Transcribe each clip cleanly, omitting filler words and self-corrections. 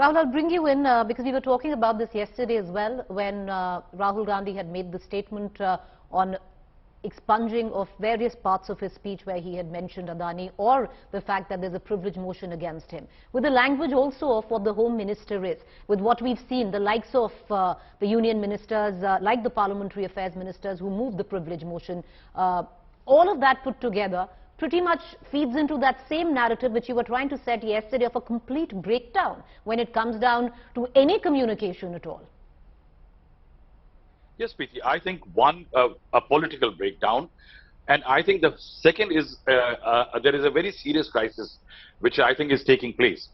Rahul, I'll bring you in because we were talking about this yesterday as well when Rahul Gandhi had made the statement on expunging of various parts of his speech where he had mentioned Adani, or the fact that there's a privilege motion against him. With the language also of what the Home Minister is, with what we've seen, the likes of the Union Ministers, like the Parliamentary Affairs Ministers who moved the privilege motion, all of that put together pretty much feeds into that same narrative which you were trying to set yesterday of a complete breakdown when it comes down to any communication at all. Yes, Preeti, I think one, a political breakdown, and I think the second is there is a very serious crisis which I think is taking place.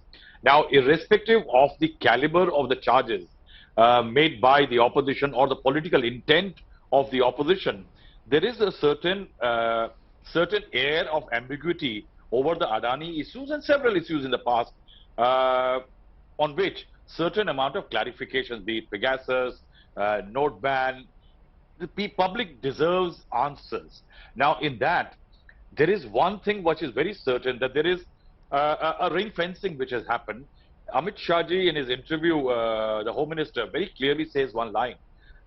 Now, irrespective of the caliber of the charges made by the opposition or the political intent of the opposition, there is a certain air of ambiguity over the Adani issues and several issues in the past on which certain amount of clarifications, be it Pegasus, note ban, the public deserves answers. Now, in that, there is one thing which is very certain, that there is a ring fencing which has happened. Amit Shah ji, in his interview, the Home Minister very clearly says one line,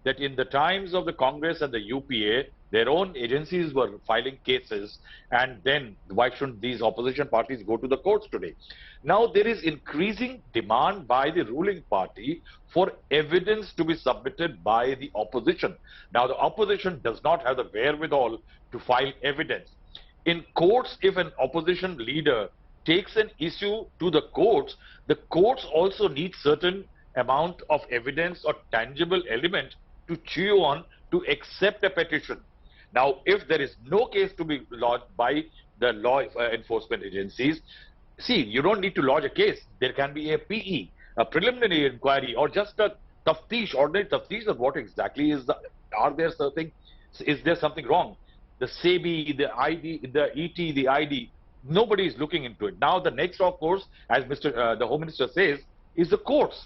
that in the times of the Congress and the UPA, their own agencies were filing cases, and then why shouldn't these opposition parties go to the courts today? Now there is increasing demand by the ruling party for evidence to be submitted by the opposition. Now the opposition does not have the wherewithal to file evidence. In courts, if an opposition leader takes an issue to the courts also need certain amount of evidence or tangible element to chew on to accept a petition. Now, if there is no case to be lodged by the law enforcement agencies, see, you don't need to lodge a case. There can be a PE, a preliminary inquiry, or just a taftish, ordinary taftish of what exactly is is there something wrong? The SEBI, the ID, the ET, the ID, nobody is looking into it. Now, the next, of course, as the Home Minister says, is the courts.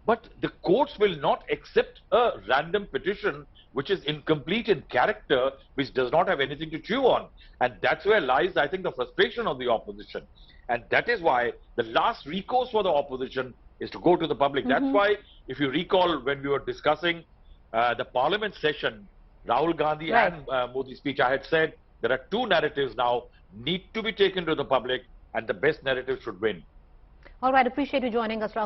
But the courts will not accept a random petition which is incomplete in character, which does not have anything to chew on. And that's where lies, I think, the frustration of the opposition. And that is why the last recourse for the opposition is to go to the public. That's why, if you recall, when we were discussing the parliament session, Rahul Gandhi and Modi's speech, I had said there are two narratives now need to be taken to the public, and the best narrative should win. All right, appreciate you joining us, Rahul.